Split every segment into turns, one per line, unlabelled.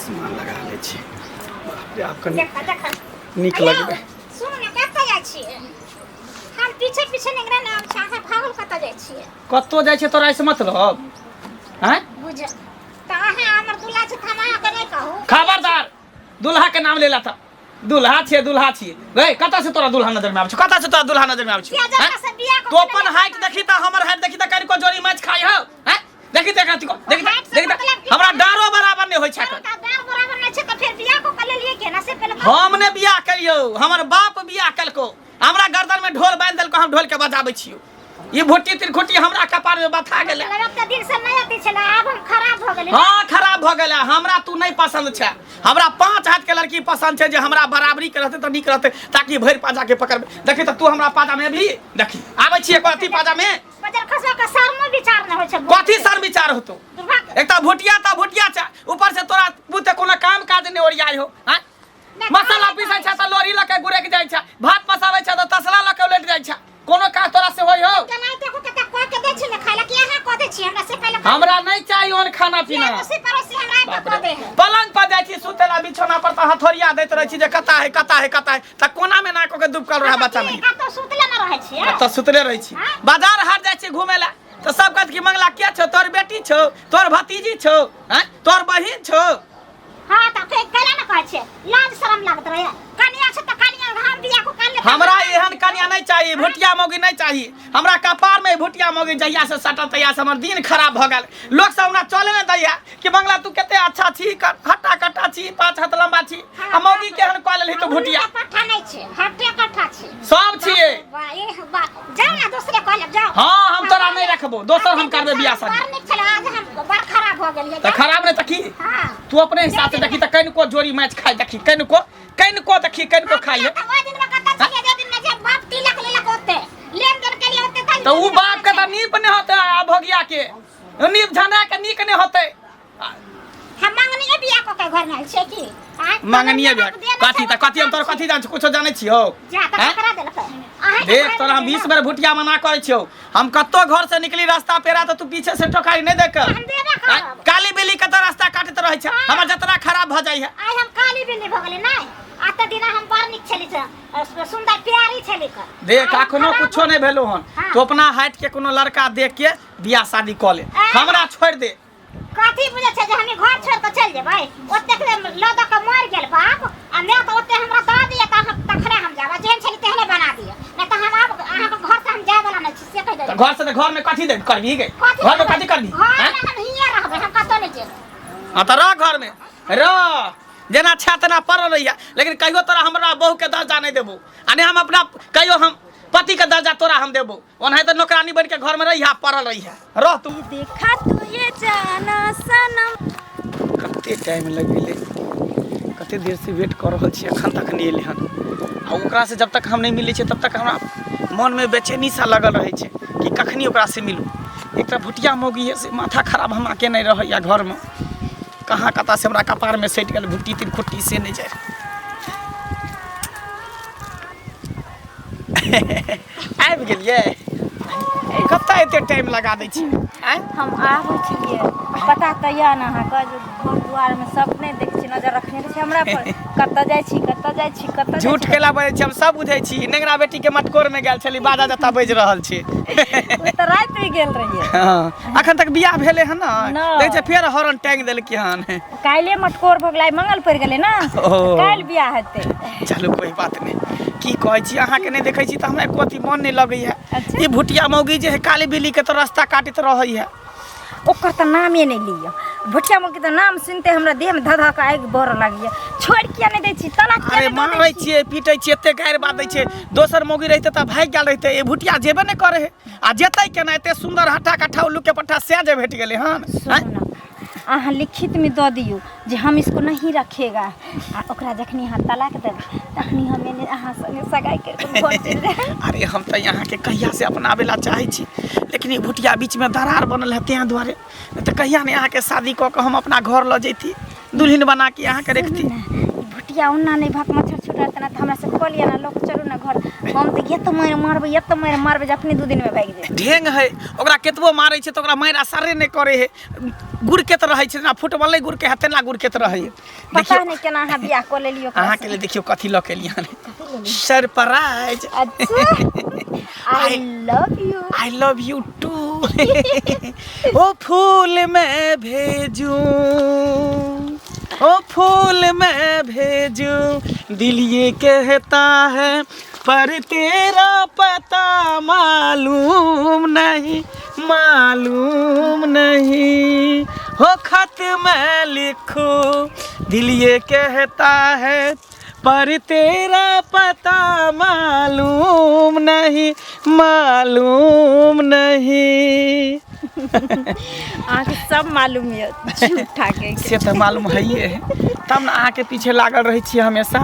चश्मा लगा ले छी बाप रे आपका नीक लगबे
सुन ने कत जाय छियै हम पीछे पीछे निकरा ना छाहा भागल कत जाय छियै
कत्तो जाय छे तोरा से मतलब हैं
बुझ त अहे हमर दुल्हा छ थमा के नहीं कहू
खबरदार दुल्हा के नाम लेला था दुल्हा छी रे कत से तोरा दुल्हा नजर में आबै छ कत से तोरा दुल्हा नजर में आबै छ तो अपन हाइट देखी त हमर हाइट देखी त कनी को जोड़ी मैच खाई हो हैं देखी त कथि को देखी हमरा डारो बराबर नहीं होय छ
डार बराबर नहीं छ त फिर बियाह को कर लिए के ना से पहले
हमने बियाह करियो हमर बाप बियाह कलको हमरा गर्दन में ढोल बांध देलको हम ढोल के बजाबै छियो ये भोटी तिरखुटी हमरा कपार में बथा गेले
अब त दिन से नहीं आती छला अब हम खराब हो गेले
हां खराब हो गेले हमरा तू नहीं पसंद छ हमरा 5 हाथ के लड़की पसंद छै जे हमरा बराबरी के रहते त नीक रहते ताकि भैर पाजा के पकड़ देखी त तू हमरा पाजा में भी देखी आबै छिए कथि पाजा में
बजर खसवा का सर में विचार न होय छ
कथि सर विचार होतो एक त भुटिया छ ऊपर से तोरा बुते कोनो काम काज नहीं ओरियाई हो हैं मसाला पीसै छ त लोरी लके गुरेक जाय छ भात पसाबै छ त तसला लके उलट जाय छ कोनो का तोरा से होय हो
केनाइ देखो कत को के दे छी न खाइला कि यहां को दे छी हमरा से पहले
हमरा नहीं चाहिए ओन खाना पीना
से पड़ोसी हमरा को दे
पलंग पर जाय छी सुतेला बिछौना पर त हथोरिया दैत रहै छी जे कता है त कोना में ना को के दुबकल रहा बच्चा में
त सुतले न रहै छी
त सुतले रहै छी बाजार हाट जाय छी घुमेला त सब कहत कि मंगला के छौ तोर बेटी छौ तोर भतीजी छौ हैं तोर बहिन छौ
हां त केला न कहै छै लाज शरम लागत रहे कनिया छ त कनिया हम बियाह को कर ले
हमरा एहन कन्या नहीं चाहिए भुटिया मौगी नहीं चाहिए हमरा कपार में भुटिया मौगी जहिया से सटल तहिया से हमर दिन खराब भ गेल लोग सब हमरा चले न दैया कि मंगला तू केते अच्छा छी हट्टा कट्टा छी 5 हाथ लंबा छी आ मौगी केहन क लेली तो भुटिया
पट्ठा नहीं छै हट्टे कट्ठा छी
सब छिए
वाह ये वाह जाओ ना दूसरे को ले जाओ
हां हम तोरा नहीं रखबो दोसर हम करबे बियाह शादी
बार नहीं चला आज हम बार खराब हो गेल
त खराब नहीं त की
हां
तू अपने हिसाब से देखी त कहीं को जोड़ी मैच खाई देखी कहीं को देखी कहीं को खाई है
वो दिन में कत छी जे दिन में जे बाप तिलक लेलक होते लेन देन के लिए होते
तो उ बाप के त नीप नहीं होते भगिया के नीप झंडा के नीक नहीं होते
हम मंगनी बियाह को के घर में छै की
मंगनिए बियाह कथि हम तोर कथि जान कुछो जानै छियो
जा त करा देलक
देख तोरा हम 20 बार भुटिया मना करै छियो हम कत्तो घर से निकली रास्ता पेरा त तू पीछे से ठोकाई नहीं देख काली बिल्ली के त रास्ता काटत रहै छ हमर जतरा खराब भ जाई है
आई हम काली बिल्ली भ गेलै नै आत दिन हम बार निक छली छ सुंदर प्यारी छली क
देख अखनो कुछो नहीं भेलो हन तो अपना हाइट के कोनो लड़का देख के बियाह शादी क ले हमरा छोड़ दे
कथि बुझे छै जे हमें घर छोड़ के चल जेबै ओते लद के मर गेल बाप आ मैं तो ओते हमरा द दिए त हम तखरे हम जाबा जेन छली तेहने बना दिए नहीं त हम अब अहाँ के घर से हम जाय वाला नहीं छी से कह दे
घर से घर में कथि दे करबी गे घर में कथि करबी
हां हम हिया रहबै हम कतो नहीं जेबै
हां त रह घर में रह जेना छातना पड़ल रहिया लेकिन कहियो तोरा हमरा बहू के दर्जा नहीं देबो आ नहीं हम अपना कहियो हम पति का दर्जा तोरा हम देबो ओनहे त नौकरानी बन के घर में रहिया पड़ल रहिया रह तू
देखा तू ये जाना सनम
कते टाइम लगेले कते देर से वेट कर रहल छी अखन तक नहीं एले हन आ ओकरा से जब तक हम नहीं मिले छी तब तक हमरा मन में बेचैनी सा लगल रहे छै कि कखनी ओकरा से मिलू एकटा भुटिया मौगी है से माथा खराब हमरा के नहीं रहैया घर में कहाँ कता से हमरा कपार में सट गेल भुट्टी तीन खुट्टी से नहीं जाए आबि गेलिए कत्ता एते टाइम लगा दै छी
हम आबै छलिए पता त या ना अहाँ के घर दुआर में सपने देख छी नजर रखने छी हमरा पर कत्ता जाय छी
झूठ केला बजै छी हम सब बुझै छी नेगरा बेटी के मटकोर में गेल छली बाजा जता बज रहल छी
त रात में गेल रहिए
हां अखन तक बियाह भेले हन ना देख छै फेर हॉर्न टैंग देल की हन
काइले मटकोर भगलाई मंगल पड़ गेले ना काइल बियाह हेते
चलो कोई बात नहीं की कहै छी अहाँ के नहीं देखै छी त हमरा कोती मन नहीं लगैया ई भुटिया मौगी जे है काली बिल्ली के तो रास्ता काटत रहै है
ओकर त नामे नहीं लिया भुटिया मौगी त नाम सुनते हमरा देह में धधा के आगि बर लागिया छोड़ किया नहीं दै छी तलाक
अरे मारै छिए पीटै छिए एते गायर बात दै छै दोसर मौगी रहिते त भाग गेल रहिते ए भुटिया जेबे नहीं करे है आ जेतै केना एते सुंदर हट्टा कट्ठा उल्लू के पट्ठा से जे भेट गेले हन
अहाँ लिखित में दे दियो जे हम इसको नहीं रखेगा आ ओकरा जखनी हां तलाक देब तखनी हमें अहाँ संगे सगाई करके घर चल जाए
अरे हम त यहाँ के कहिया से अपनाबे ला चाहे छी लेकिन ये भुटिया बीच में दरार बनल है तें दुआरे त कहिया ने यहाँ के शादी क के हम अपना घर ल जैती दुल्हन बना के यहाँ के रखती
भुटिया उन्ना नहीं भाक मच्छर रहते ना तो हमरा से कह लिया ना लोग चलू ना घर हम तो ये तो मारबै जे अपने 2 दिन में भाग जाए
ढेंग है ओकरा केतबो मारै छै त ओकरा मारि असरे नहि करे है गुड़ के त रहै छै ना फुटबॉल गुड़ के हाथे ना गुड़ के त रहै है
पता नहीं केना अहाँ बियाह क लेलियो
अहाँ के लिए देखियो कथी ल के लिया सरप्राइज
अच्छा आई लव यू
टू ओ फूल मैं भेजूं ओ फूल मैं भेजूं दिल ये कहता है पर तेरा पता मालूम नहीं हो खत मैं लिखूं दिल ये कहता है पर तेरा पता मालूम नहीं
आके सब मालूम है झूठा के
से तो मालूम है तब ना अहाँ के पीछे लागल रही छी हमेशा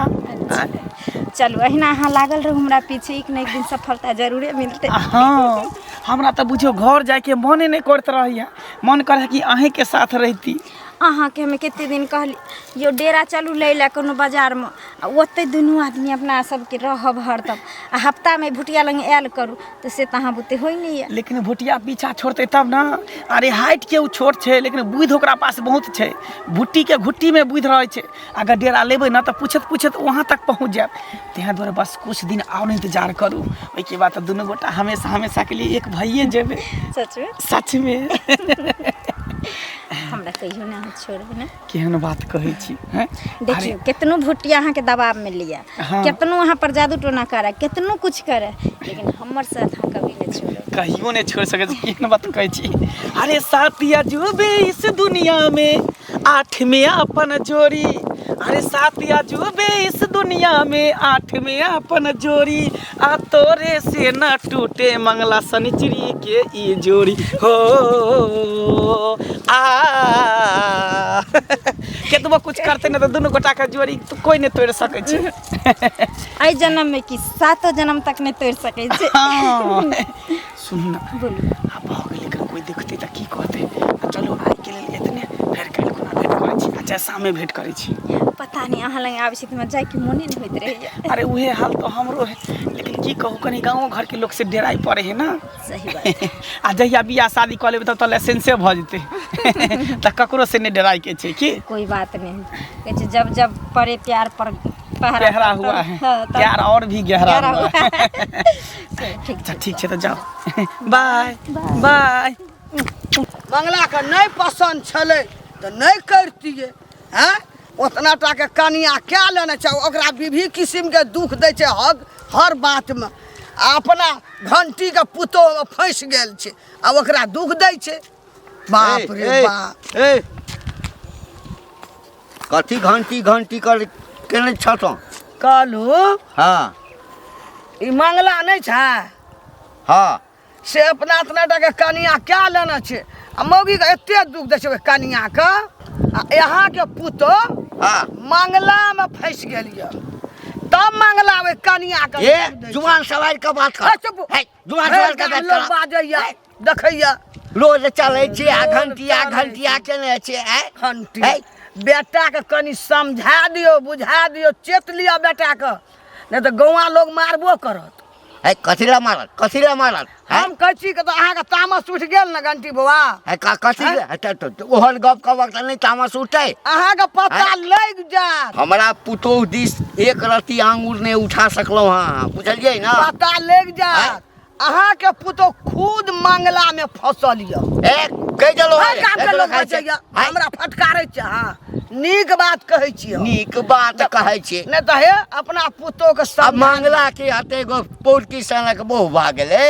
चलू अहिना अहाँ लागल रहू हमरा पीछे एक न एक दिन सफलता जरूरे मिलते
हाँ हमरा तो बुझियो घर जाके मने नहीं करते रहिए मन करे कि अहें के साथ रहती
अहाँ के हमें कते दिन कहली यो डेरा चलू ले ला कोनो बाजार में ओते दुनू आदमी अपना सबके रहब हरदम आ हफ्ता में भुटिया लंग आयल करू तो से त अहाँ बुते होई नहीं है
लेकिन भुटिया पीछा छोड़ते तब ना अरे हाइट के उ छोट छे लेकिन बुध ओकरा पास बहुत छे भुट्टी के घुट्टी में बुध रहे छे अगर डेरा लेबै ना तो पूछत वहां तक पहुंच जाए तें द्वारा बस कुछ दिन और इंतजार करू ओई के बाद दुनू गोटा हमेशा के लिए एक भइए जेबे सच में
हमरा कहियो ना छोड़ब ना
केहन बात कहै छी हैं
देखियो कितनो भुटिया अहाँ के दबाव में लिया
हाँ।
कितनो अहाँ पर जादू टोना करे कितनो कुछ करे लेकिन हमर साथ हम कभी नहीं छोड़ब
कहियो नहीं छोड़ सके केहन बात कहै छी अरे साथिया जुबे इस दुनिया में 8 में अपन जोड़ी अरे साथिया जुबे इस दुनिया में 8 में अपन जोड़ी आ तोरे से न टूटे मंगला शनिचरी के ई जोड़ी हो केतबो कुछ करते न तो दोनों गोटा के जोड़ी तो कोई नहीं तोड़ सके छै
आई जन्म में कि 7 जन्म तक नहीं तोड़ सके छै
सुन ना
बोलू
अब हो गेल लेकिन कोई देखते त की कहते चलो आई के लेल इतने फेर काल कोना भेट करै छी अच्छा शामे भेट करै छी
पता नहीं अहाँ लग आबै छी त जाय के मोने नहीं होइत रहे
अरे उहे हाल तो हमरो है लेकिन की कहू कनी गाँव घर के लोग से डेराई पड़े है ना
सही बात
आ जहिया बियाह शादी कर लेबै तब तो लाइसेंसे भ जेतै त ककरो से नहीं डेराई के छै की
कोई बात नहीं कहै छै जब परे प्यार पर
गहरा हुआ है प्यार और भी गहरा हुआ है ठीक है तो जाओ बाय बाय
मंगला के नहीं पसंद छले तो नहीं करतिए हैं उतना टा के कनिया क्या लेना चाहिए ओकरा विभिन्न किस्म के दुख दे छे हर बात में अपना घंटी के पुतो में फंस गेल छे अब ओकरा दुख दे छे बाप रे बाप
कथी घंटी कर केने छतो
कहलू
हाँ
ई मंगला नहीं छे
हाँ
से अपना इतना टा के कनिया क्या लेना छे आ मौगी के एते दुख दे छे कनिया के आ यहाँ के पुतो
हाँ
मंगला में फंस गेलिए तब मंगला में कनिया के
ये जुबान सवाल का बात कर है जुबान सवाल का बात कर
बाजैया देखैया
रोज चले छे आ घंटिया केने छे है
घंटी बेटा के कनी समझा दियो बुझा दियो चेत लिया बेटा के नहीं तो गौवा लोग मारबो करत
है कथीला मारत
हम कहै छी के तो अहाँ के तामस उठ गेल ना घंटी बउआ
है कथी तो ओहन गप का वक्त नहीं तामस उठे
अहाँ के पता लग जात
हमरा पुतोह दिस एक रति आंगुर नहीं उठा सकलो हां बुझलिए ना
पता लग जात अहाँ के पुतो खुद मंगला में फंसल य
एक कह जलो
हमरा फटकारे छ हां नीक बात कहै छी
नीक बात कहै छी
नहीं तो हे अपना पुतो के सब
मंगला के हते गो पोरकी सनक बहु भाग गेलै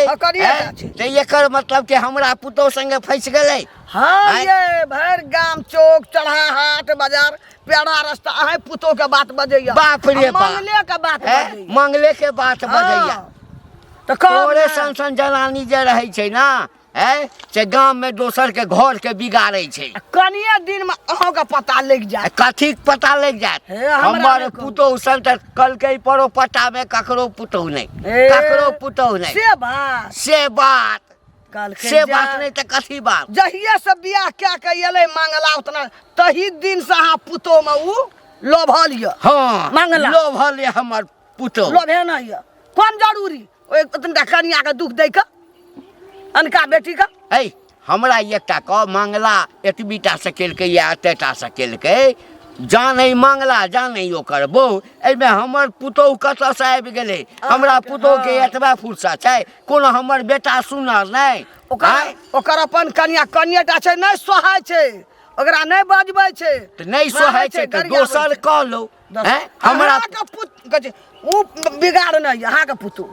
ते एकर मतलब के हमरा पुतो संगे फंस गेलै
हाँ ये भर गांव चौक चढ़ा हाट बाजार पेड़ा रास्ता अहे पुतो के बात बजैया
बाप रे बाप
मंगले के बात बजैया
मंगले के बात बजैया
तो
तोरे सन जनानी जे रहै छै ना है से गांव में दोसर के घर के बिगाड़ै छै
कनिए दिन में अहाँ का पता लग जाए
कथी पता लग जात हमर पुतोह सन त कलकै परो पट्टा में ककरो पुतोह नहीं से बात नहीं त कथी बात
जहिया से बियाह क्या के एले मंगला उतना तही दिन से अहाँ पुतो में उ लोभल ये
हाँ
मंगला।
लोभल ये हमर पुतौ
लोभे नहीं ये कौन जरूरी ओए तनिका कनिया के दुख दे के अनका बेटी का
है हमरा एकटा कह मंगला एतबीटा से केलकै या एतेटा से केलकै जानै मंगला जानै ओकर बहू एहिमे हमर पुतौह कतऽ से आबि गेलै हमरा पुतौह के एतबा फुर्सत छै कोनो हमर बेटा सुनर नहि
ओकर अपन कनिया कनिएटा छै नहि सोहाय छै ओकरा नहि बजबै छै
तऽ नहि सोहाय छै तऽ दोसर कह लो हमरा
के पुत कहै छै उ बिगाड़ नहि अहाँ के पुतौ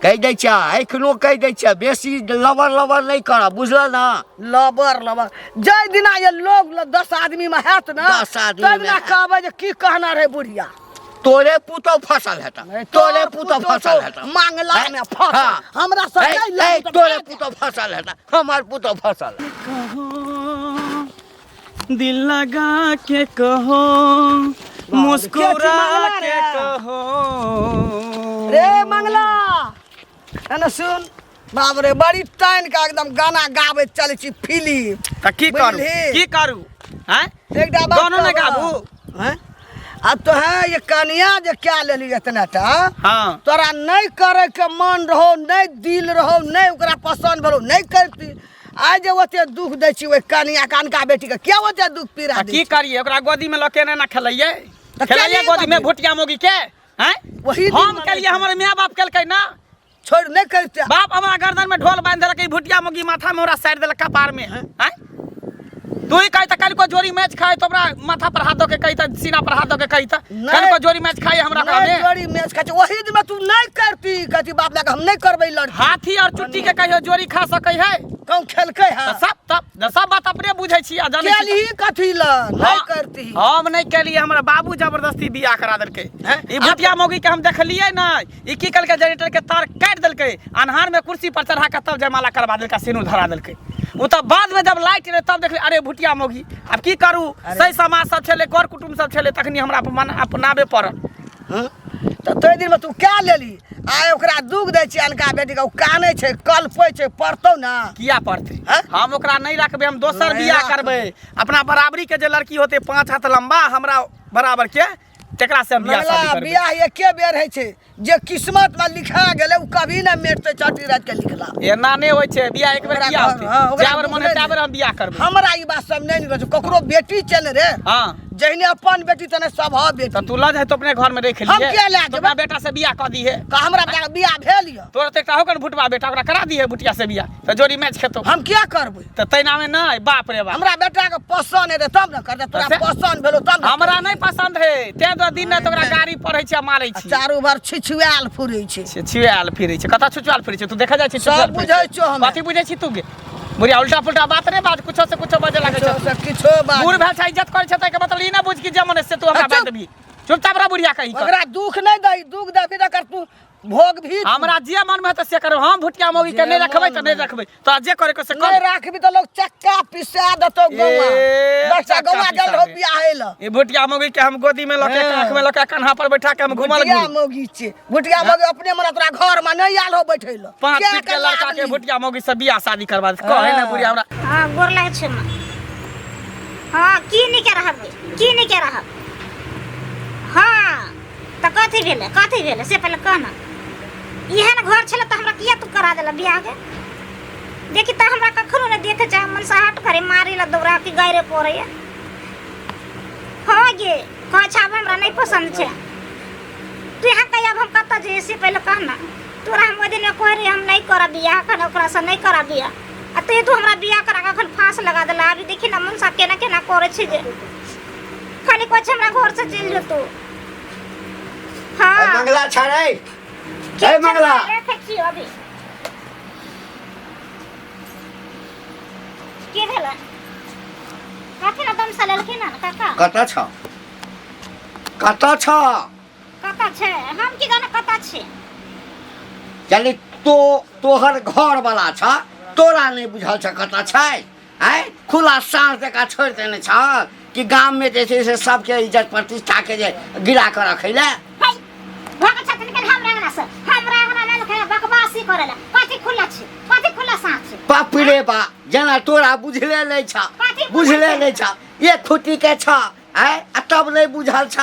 कहि दै छियै एखनो कहि दै छियै बेसी लबर लबर नहि करब बुझल ना
लबर जय दिना ये लोग 10 आदमी में हैत ना
10 आदमी में
ना कहबै जे की कहना रहे बुढ़िया
तोरे पुतौ फसल हेता तोरे पुतौ फसल हेता
मंगला में फसल हमरा सब नहीं लाग
तोरे पुतौ फसल हेता हमर पुतौ फसल
दिल लगा के कहो मुस्कुरा के कहो
रे मंगला एना सुन बाप रे बड़ी टाइम का एकदम गाना गावे चले छी फिल्म
त की करू हैं
एकटा
गाना न गाबू
हैं अब तो है ये कनिया जे क्या लेली इतनाटा
हां
तोरा नहीं करे के मन रहो नहीं दिल रहो नहीं ओकरा पसंद भरो नहीं करती आज जे ओते दुख दै छी ओए कनिया कानका बेटी के क्या ओते दुख पीरा दी
की करिए ओकरा गोदी में लके ना खेलैये खेलैये गोदी में भुटिया मोगी के हैं
वही
हम केलिए हमर माय बाप केलकै ना
छोड़ नहीं करते
बाप हमरा गर्दन में ढोल बांध देलकै भुटिया मोगी माथा में हमरा साइड देलक कपार में हैं तू ही कही त कल को जोड़ी मैच खाए तो हमरा माथा पर हाथ दो के कही त सीना पर हाथ दो के कही त कल को जोड़ी मैच खाए हमरा का में
जोड़ी मैच खाए वही दिन में तू नहीं करती कहती बाप लगा हम नहीं करबै लड़की
हाथी और चुट्टी के कहियो जोड़ी खा सकै है
कौन खेलकै है
सब बात अपने बुझै छी आ जानै छी
केली कथी ल नहीं करती
हम नहीं केलिए हमरा बाबू जबरदस्ती बियाह करा देलकै ई भुटिया मोगी के हम देखलिए ना ई की कलकै जनरेटर के तार काट देलकै अनहार में कुर्सी पर चढ़ा के तब जयमाला करवा देलकै सिनूर धरा देलकै वो तब बाद में जब लाइट रहे तब देखले अरे भुटिया मोगी अब की करू सही समाज सब छले कर कुटुंब सब छले तखनी हमरा अपनाबे पड़ल
तो तोय दिन में तू क्या लेली आय ओकरा दुख दै छी अनका बेटी के कानै छै कल्पै छै पढ़तौ ना
किया पढ़ते हम ओकरा नहीं रखबे हम दोसर बियाह करबे अपना बराबरी के जे लड़की होते 5 हाथ लंबा हमरा बराबर के तेकरा से हम बियाह शादी करबे
बियाह एके बेर है छै जे किस्मत में लिखा गेले उ कभी न मेटते छठी रात के लिखला
एना नहीं होय छै बियाह एक बेर किया होते जाबर मन ताबर हम बियाह करबे
हमरा ई बात सब नहीं निकल ककरो बेटी चल रे
हां
जहने अपन बेटी तने सब ह बेटी
त तू लज है तो अपने घर में रख लिए
हम क्या ले
अपना बेटा से बियाह कर दी है
का हमरा बेटा बियाह भेल य
तोर त एकटा होकर भुटवा बेटा ओकरा करा दी है भुटिया से बियाह त जोड़ी मैच खेतो
हम क्या करबै
त तै नामे नहीं बाप रे बाप
हमरा बेटा के पसंद है तब न करते तोरा पसंद भेलो तब
हमरा नहीं पसंद है ते दो दिन न तोरा गाड़ी पड़ै छै मारै छी
चारू बार छिछुआल फुरै छै
छिछुआल फिरै छै कता छिछुआल फिरै छै तू देखा जाइ छै
सब बुझै छौ हम
बाती बुझै छी तू गे बुढ़िया उल्टा पुल्टा बात रे बात कुछो से कुछो बजे लागे छै
किछो बात
बूढ़ भाई इज्जत करे छै त के मतलब ई ना बुझ कि जमन से तू हमरा बात देबी चुपचाप रह बुढ़िया कही
ओकरा दुख नहीं दई दुख देबी त कर तू भोग भी
हमरा जे मन में त से करो हम भुटिया मोगी के नहीं रखबै त नहीं रखबै तो जे करे के से कर
नहीं राखबी त लोग चक्का पिसा दतो गौवा बच्चा गौवा गल हो बियाहेला
ई भुटिया मोगी के हम गोदी में लके आंख में लके कन्हा पर बैठा के हम घुमल
भुटिया मोगी छै भुटिया मोगी अपने मन तोरा घर में नहीं आल हो बैठेला
5 फीट के लड़का के भुटिया मोगी से बियाह शादी करवा दे कहे ना बुढ़िया हमरा
हां गोर लागे छै मां हां की नहीं के रहब हां त कथी भेले से पहले कहना इहे न घर छले त हमरा किया तू करा देला बियाह के देखि त हमरा कखनो न देखे चाहे मन से हट करे मारी ला दौड़ा के गायरे पड़े हां गे कह छाब हमरा नहीं पसंद छै तू यहाँ कहिया हम कत जे से पहले कहना तोरा हम दिन में कह रे हम नहीं करा बियाह खन ओकरा से नहीं करा बियाह आ तू हमरा बियाह करा के खन फांस लगा देला अभी देखि न मन सा केना करे छै जे खाली कुछ हमरा घर से चल जतो हां
मंगला छाड़े ए मंगला
अभी के भेला काफी ना दम सलल के ना काका
कता छ
कता छे हम की गाना कता छे
चली तोहर घर वाला छ तोरा नहीं बुझल छ कता छै आय खुला सांस देका छोड़ देने छ कि गांव में जैसे से सबके इज्जत प्रतिष्ठा के जे गिरा कर रखैला
भाग छतन के हमरा अंगना ना लखे बकवासी करेला कथि खुला सांस छे
बाप रे बा जना तोरा बुझले नहीं छ एक खुटी के छ आय तब नहीं बुझल छ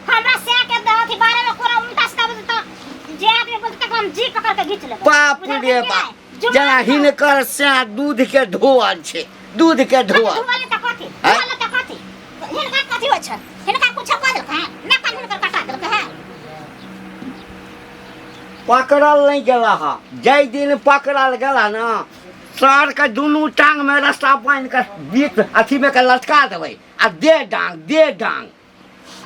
हमरा से के दथी बारे में कोरा उल्टा सीधा बोलत तो जे आदमी बोलत हम जी पकड़ के घीच लेबै
बाप रे बाप जना हिनकर से दूध के धोअल छे दूध के धोअल
धुवाले त कथी धुवाले त कथी हिनका कथी होय छ हिनका कुछ कह देलक है ना कल हिनकर कटा देलक है
पकड़ल नहीं गेला हा जय दिन पकड़ल गेला ना सर के दुनू टांग में रास्ता बांध के बीच अथी में के लटका देबै आ दे डांग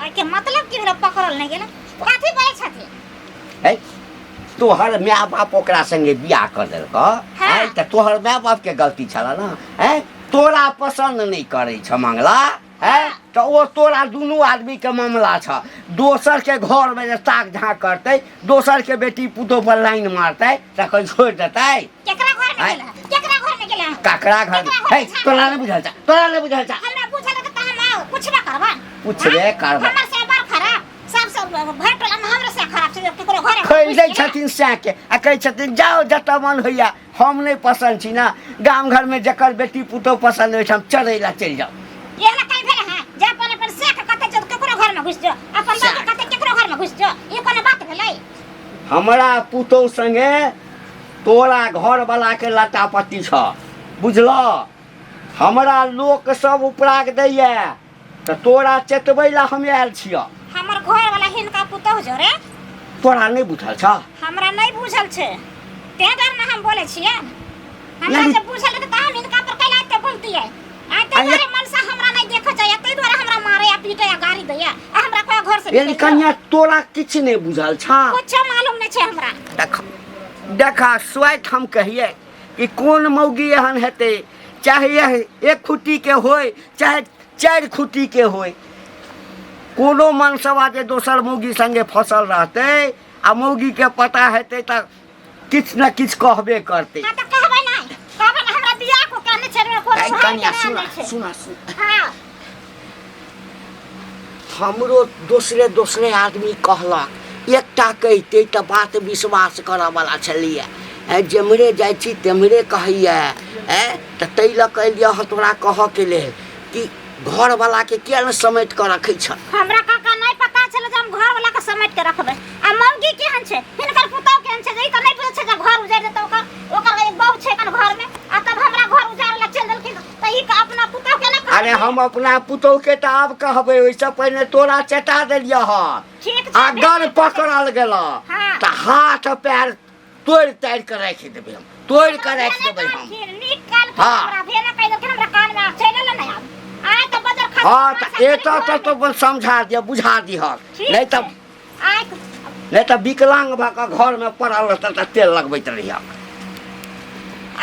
आई के मतलब की भेल पकड़ल नहीं गेल कथी बोले छथि
है तोहर माय बाप ओकरा संगे बियाह कर देलक है त तोहर माय बाप के गलती छला ना है तोरा पसंद नहीं करे छ मंगला है तो वो तोरा दुनू आदमी के मामला छ दोसर के घर में ताक झाँक करते दोसर के बेटी पुतो पर लाइन मारते त कोई छोड़ देते
केकरा घर में गेला
काकरा घर है तोरा नहीं बुझल छ
हमरा पूछल त हम पूछबे करबा
पूछबे करबा
हमर से बार खराब सब भेटल हमरा से खराब से केकरो घरे
कह दै छथिन से के आ कहै छथिन जाओ जतऽ मन होइया हम नहीं पसंद छी ना गाम घर में जकर बेटी पुतो पसंद होइ हम चढ़ै ला चलि जाओ
ये ला कहि भेल है जे अपन से के कते जत केकरो घर में घुस जो अपन बाप कते केकरो घर में घुस जो ये कोनो बात भेलै
हमरा पुतो संगे तोरा घर वाला के लटापट्टी छ बुझलो हमरा लोक सब उपराग दैया त तोरा चेतबै ला हम आयल छियो
हमर घर वाला हिनका पुतौ जो रे
तोरा नहीं बुझल छ
हमरा नहीं बुझल छे ते डर में हम बोले छियै हमरा
नहीं।
से बुझल त हम हिनका पर कैला ते बोलती है आ ते
अरे।
मारे मन से हमरा नहीं देख जाय तै द्वारा हमरा मारे या पीटे या गाड़ी दैया आ हमरा कोई घर से
ये कन्या तोरा किछ नहीं बुझल छ
कुछ मालूम नहीं छे हमरा
देखा स्वाइट हम कहिए कि कौन मौगी एहन हेतै चाहे यह एक खुट्टी के होय चाहे 4 खुट्टी के होय कोनो मनसवा जे दोसर मौगी संगे फसल रहते आ मौगी के पता हेतै त किछ न किछ कहबे करते
हां त कहबै नहीं कहबै ना हमरा बियाह को कहने छे रे कोनो
कन्या सुना
हां
हमरो दोसरे आदमी कहलक एकटा कहिते त बात विश्वास करऽ वाला छलिए जेमरे जाइ छी तेमरे कहैया त तै ल कहलिए तोरा कहऽ के लेल कि घर वाला के किया न समेट कर रखै छ
हमरा काका नहीं पता चले जे हम घर वाला के समेट के रखबै आ मौगी केहन छे हिनकर पुतौ केहन छे ई त नहीं पता छे जे घर उजाड़ देतौ ओकर एक बहू छे कन घर में आ तब हमरा घर उजाड़ ला चल देलखिन त ई का अपना पुतौ के ना
अरे हम अपना पुतौ के त आब कहबै ओइसे पहले तोरा चटा देलिए ह
ठीक छे
अगर पकड़ल गेल
हाँ।
त हाथ पैर तोड़ ताड़ के राख देबै हम तोड़ के राख देबै हम
निकाल के
हाँ।
हमरा भेना कहि देलखिन हमरा कान में चले ला नहीं आ त बजर खा
हाँ त एता तो समझा दिया बुझा दिह नहीं तब
आय
नहीं तो विकलांग भऽ कऽ घर में पड़ल रहता त तेल लगबैत रहिए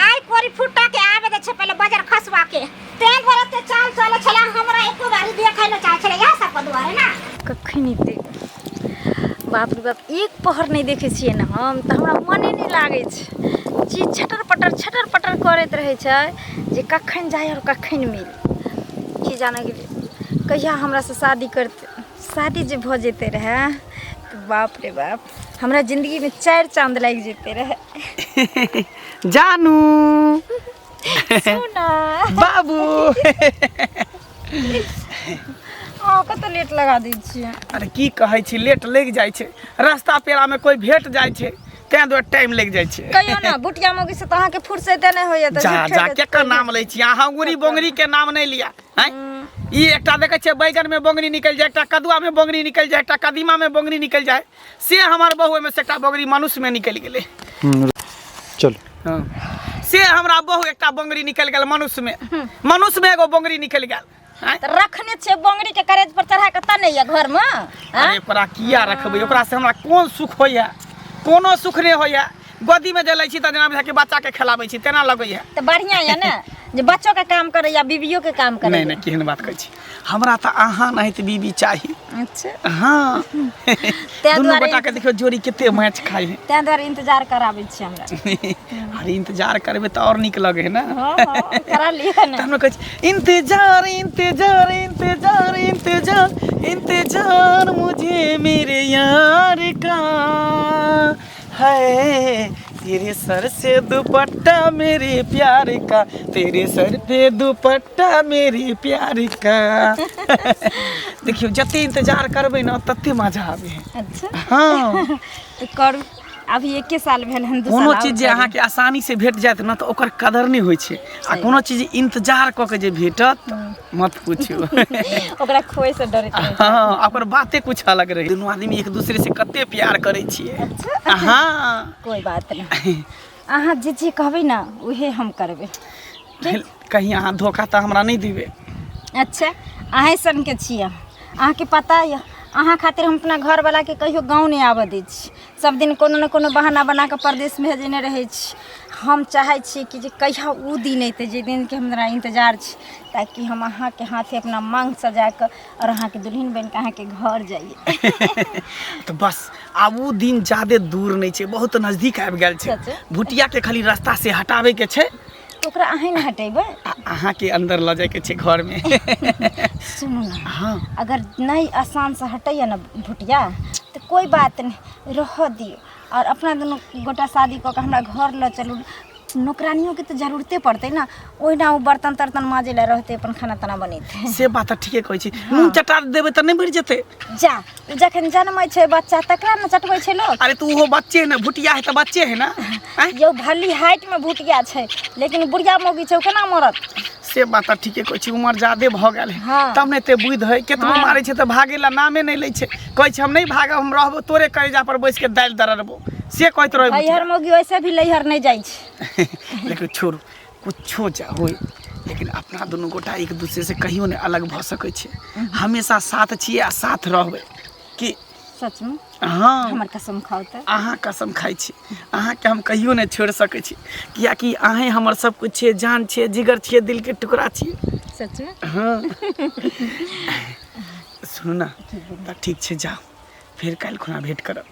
आय कोरी फुटा के आवे दे छे पहले बजर खसवा के तेल भरते चाल चले छला हमरा एको बारी देखै न चाहे छले यह सब दुआरे ना
कखन एते बाप रे बाप एक पहर नहीं देखे छिए ना हम त हमरा मने नहीं लागे छै जी छटर पटर करैत रहे छै जे कखन जाय और कखन मिल की जाने गेलिए कहिया हमरा से शादी करते शादी जे भ जेते रहे तो बाप रे बाप हमरा जिंदगी में 4 चांद लग जेते रहे
जानू
सुना
बाबू
कत लेट लगा दै छियै
अरे की कहै छी लेट लग जाइ छै रास्ता पेड़ा में कोई भेट जाइ छै तें दुआरे टाइम लग जाइ छै
कहियो ना बुटिया मौगी से त अहाँ के फुर्सते नहीं होइए त
जा केकर नाम लै छी अहाँ गुरी बोंगरी के नाम नहीं लिया हैं ई एकटा देखे छै बैगन में बोंगरी निकल जाए एकटा कदुआ में बोंगरी निकल जाए एकटा कदीमा में बोंगरी निकल जाए से हमार बहू में से एकटा बोंगरी मनुष्य में निकल गेले
चल
हाँ से हमरा बहू एकटा बोंगरी निकल गेल मनुष्य में एगो बोंगरी निकल गेल
त रखने छे बोंगरी के करेज पर चढ़ा के तने या घर में
अरे ओकरा किया रखबै ओकरा से हमरा कोन सुख होइया कोनो सुख नहीं होइया गोदी में जे लै छी त जेना बुझा के बच्चा के खिलाबै छी तेना लगैया
त बढ़िया है ना जे बच्चों के काम करे या बीवियों के काम करे
नहीं केहन बात कहै छी हमरा त अहाँ नहीं त बीबी चाही
अच्छा
हाँ दुनू गोटा के देखियो जोड़ी केते मैच खाइ है
तै द्वारा इंतजार कराबै छी हमरा
अरे इंतजार करबे त और नीक लगे है ना
हां करा लिया ना
हम कहै छी इंतजार इंतजार इंतजार इंतजार इंतजार मुझे मेरे यार का है तेरे सर से दुपट्टा मेरे प्यार का, तेरे सर पे दुपट्टा मेरे प्यार का। देखियो जते इंतजार करबे ना तते मजा आवे।
अच्छा
हाँ
तो करू अभी 1 साल भेल हन, 2 साल
कोनो
और
चीज जे
करू।
अहाँके आसानी से भेट जायत ना तो ओकर कदर नहीं होइ छै, आ कोनो चीज इंतजार क के जे भेटत मत पूछियो।
ओकरा खोए से डरैत रहै छै।
हाँ ओकर बाते कुछ अलग रहे। दुनू आदमी एक दूसरे से कते प्यार करे छियै। हाँ
कोई बात नहीं, अहाँ जे कहबै ना उहे हम करबै।
कहीं अहाँ धोखा तो हमरा नहीं दिबे।
अच्छा अहें सन के छियै, अहाँके पता यऽ अहाँ खातिर हम अपना घरवाला के कहियो गाँव नहीं आबऽ दै छी, सब दिन कोनो न कोनो बहाना बना के परदेश भेजने रहै छी। हम चाहै छी कि जे कहिया उ दिन अइतै जे दिन के हमरा इंतजार छी, ताकि हम अहाँके हाथे अपना मांग सजा के और अहाँके दुल्हन बन के अहाँके घर जाइए।
तो बस आब उ दिन ज्यादा दूर नहीं छै, बहुत नजदीक आबि गेल छै।
सच?
भुटिया के खाली रास्ता से हटावे के छै,
ओकरा अहें न हटेबै।
अहाँ के अंदर ल जाए के छै घर में।
सुनू ना,
हाँ
अगर नहीं आसान से हटैया ना भुटिया तो कोई बात नहीं, रह दियो और अपना दोनों गोटा शादी कऽ के हमरा घर ल चलू। नौकरानियों के तो जरूरते पड़ते ना, ओहिना वो बर्तन तर्तन माजे ला रहते, अपन खाना ताना बनेते।
से बात तो ठीके कहै छी। नून चटा देबे त नहीं बढ़ जेते।
जा जखन जन्मै छै बच्चा तकरा न चटबै छै लोग।
अरे तू वो बच्चे है ना, भुटिया है तो बच्चे है ना।
यो भली हाइट में भुटिया छै, लेकिन बुढ़िया मौगी छै, ओ केना मरत?
से बात तो ठीके कहै छी, उम्र ज्यादा भ गेल है।
हाँ।
तब नहीं ते बुझ है, केतनो
हाँ।
मारे छै त भागे ला नामे नहीं लै छै। कहै छै हम नहीं भागब, हम रहबो तोरे कलेजा पर बैस के दाल दररबो। से कहत रहे
लैहर मौगी वैसे भी लैहर नहीं जाइ छै।
लेकिन छोड़ कुछो जा होय, लेकिन अपना दुनू गोटा एक दूसरे से कहियो नहीं अलग भ सकै छै। हमेशा साथ छिए आ साथ रहबै कि।
सच में
हाँ
हमर कसम खाओ त।
अहाँ कसम खाइ छी, अहाँके हम कहियो नहीं छोड़ सकै छी, कियाकि अहें हमर सब कुछ छिए, जान छिए, जिगर छिए, दिल के टुकड़ा छिए।
सच में
हाँ सुनू ना त ठीक छै, जाओ फिर काल्हि खुना भेंट करब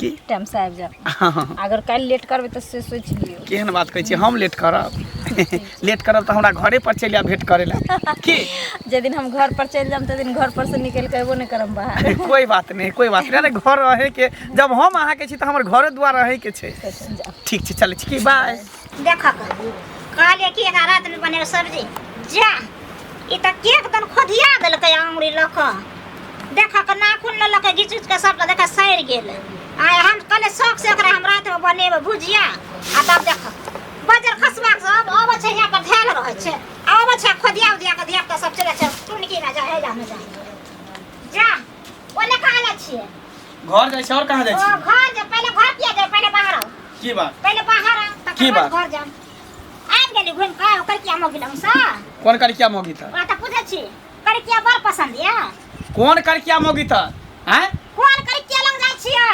की।
टाइम से आबि जाओ।
हाँ
अगर कल लेट करबै तो से सोच लियो।
केहन बात कहै छी, हम लेट करब? लेट करब तो हमरा घरे पर चलि आ भेंट करे ला की।
जे दिन हम घर पर चलि जाम त दिन घर पर से निकल के अयबो नहीं करम बाहर।
कोई बात नहीं, कोई बात नहीं। अरे घर रहे के, जब हम अहाँ के छी त हमर घरे द्वार रहे के छै। ठीक छै चलै छी की, बाय।
देखा कहलिए कि एक रात में बने सब्जी जा ई त केक दन खोदिया देलकै अंगुरी लऽ कऽ। देखा के नाखून ल के घिच के सब देखा सड़ि गेल। आय हम कहले शौक से ओकरा हम रात में बनेबै भुजिया, आ तब देख बजर खसबा के सब आबै छै यहाँ पर धैल रहै छै, आबै छै खोदिया उदिया के धिया पुता सब चले छै टुनकी में जा हेला में जा ओने कहाँ जाइ छियै?
घर जाइ छै और कहाँ जाइ
ओ
छी?
घर जा, पहले घर किया जाए, पहले बाहर आओ,
की बात?
पहले बाहर आओ
की
तकर
बात?
बाद घर जा। आबि गेली घुमि के ओकर किया मो गेलौ सा
कौन करिया मोगी था?
ओकरा त पूछै छी कर किया बड़ पसंद या
कौन करिया मोगी था? हैं
कोन कर किया लग जाइ छियै,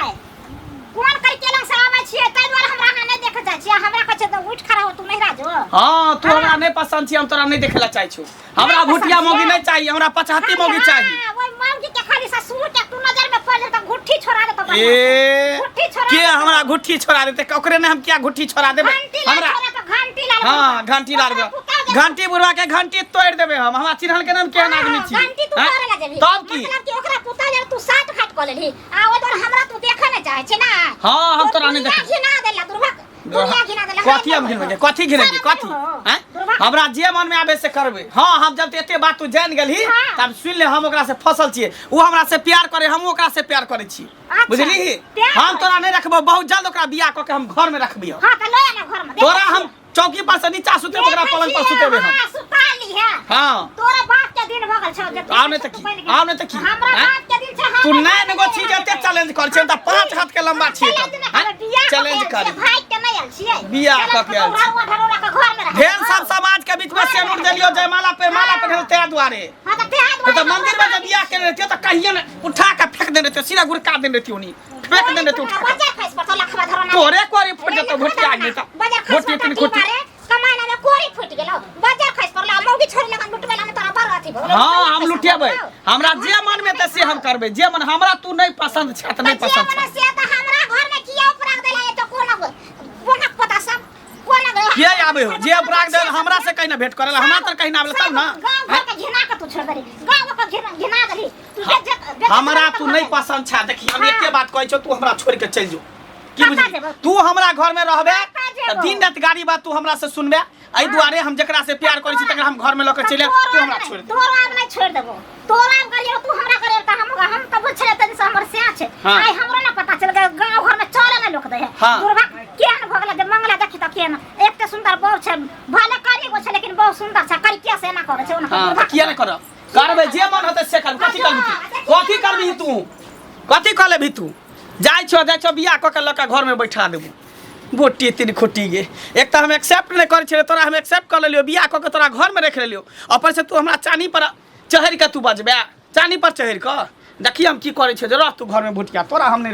कोन कर किया लग से आबै छियै, तै दुआरे हमरा अहाँ नहि देख जाइ छियै। हमरा कहै छै त उठ खड़ा हो, तू नहीं राजो।
हाँ तू हमरा नहीं पसंद छी, हम तोरा नहीं देखे ला चाहे छु। हमरा
नहीं
भुटिया
पसंद
मोगी
छियै?
नहीं चाहिए, हमरा 85 मोगी चाहिए।
ओइ मौगी के खाली सा सूट तू नजर में पड़ त गुट्ठी छोड़ा दे त
ए
गुट्ठी छोड़ा
के
दे।
हमरा गुट्ठी छोड़ा देते? ओकरे ने हम क्या गुट्ठी छोड़ा देबे? हमरा
घंटी ला
हाँ घंटी लारबे, घंटी बुढ़वा के घंटी तोड़ देबे हम। हमरा चिन्हल के नाम केहन आदमी छी?
घंटी तू
हैं?
करे ला जेबी
तब की?
मतलब कि ओकरा पुता ले तू साथ खाट क लेली आ ओइ दर हमरा तू देखे नहीं चाहे छी ना।
हाँ हम तोरा नहीं देख।
घिना देला दुर्भा दुनिया घिना देला।
कथी हम घिनबे? कथी घिनेबे? कथी हैं? हमरा जे मन में आबे से करबे। हाँ हम जब एते बात तू जान गेलही
हाँ।
तब सुन ले, हम ओकरा से फसल छिए, उ हमरा से प्यार करे, हम ओकरा से प्यार करे छी।
अच्छा,
बुझली?
प्यार
हम
करे
तोरा नहीं रखबो, बहुत जल्द ओकरा बियाह क के हम घर में रखबियो।
हां त ले आना घर में
तोरा हम चौकी पर से नीचा सुते, ओकरा पलंग पर सुतेबे हम।
हां सुताली है
हाँ
तोरा बाप के दिन भगल छौ जे
आव नहीं त की, आव नहीं त की।
हमरा
हैं?
बाप के दिन छै हम
तू नहीं nego छी जते चैलेंज कर छै त 5 हाथ के लंबा छी त चैलेंज कर।
भाई के नहीं आल छियै
बियाह क के आयल छी।
धरोड़ा के घर में रह
ढेर सब समाज के बीच में सेनुर देलियो, जयमाला पे माला पे ढेर तेरा दुआरे।
हां त ते हाथ
तो मंदिर में जब बियाह के रहते तो कहिए न उठा के फेंक देने रहते, सीधा गुड़का देने रहती उनी, फेंक देने रहते उठा के।
बजा खैस पर तो लखवा धरोना
तोरे कोरी फुट जतो भुटिया नहीं त
बजा खैस
भुटिया
पर
तीन
की
कुटी।
मारे कमाना में कोरी फुट गेलो बजा खैस पर ला मौगी छोरी लगन लुटबेला में तोरा बड़ अथी भगलो।
हां हम लुटेबे, हमरा जे मन में त से हम करबे, जे मन हमरा तू नहीं पसंद छै त नहीं पसंद छै।
से त हमरा घर में किया उपराग देला ये तो कोना पता सब कोना गए
के आबे हो जे अपराध दे हमरा से कहीं ना भेंट करेला, हमरा त कहीं ना आबे तब ना।
गांव घर के घिना के तू छोड़ देली, गांव के घिना देली तू
हमरा तू नहीं पसंद छै। देखी हम एके बात कहै छौ, तू हमरा छोड़ के चल जो। की बुझली तू हमरा घर में रहबे त दिन रात गाड़ी बात तू हमरा से सुनबे एहि दुआरे हम जकरा से प्यार करै छी तकरा हम घर में ल के चले तू हमरा छोड़ दे
तोरा अब नहीं छोड़ देबो तोरा अब करियो तू हमरा करियो त हम त बुझले तनी से हमर से छै आई हमरो ना पता चल गए गांव घर में चले ना लोक दे है दुर्गा केन भगला जब मंगला देखी त केन एकते सुंदर बहु छै भले करी गो छै लेकिन बहुत सुंदर छै करी के से ना करे छै
हां किया ना कर करबे जे मन होते से कर कथी करबी तू कथी कर लेबी तू जाय छो बियाह क के लका घर में बैठा देबू बोटी तीन खोटी गे एक तो हम एक्सेप्ट नहीं करे छे तोरा हम एक्सेप्ट कर लेलियो बियाह क के तोरा घर में रख लेलियो ऊपर से तू हमरा चानी पर चढ़ के तू बजबे चानी पर चढ़ के देखी हम की करे छे जे रह तू घर में भुटिया तोरा हम नहीं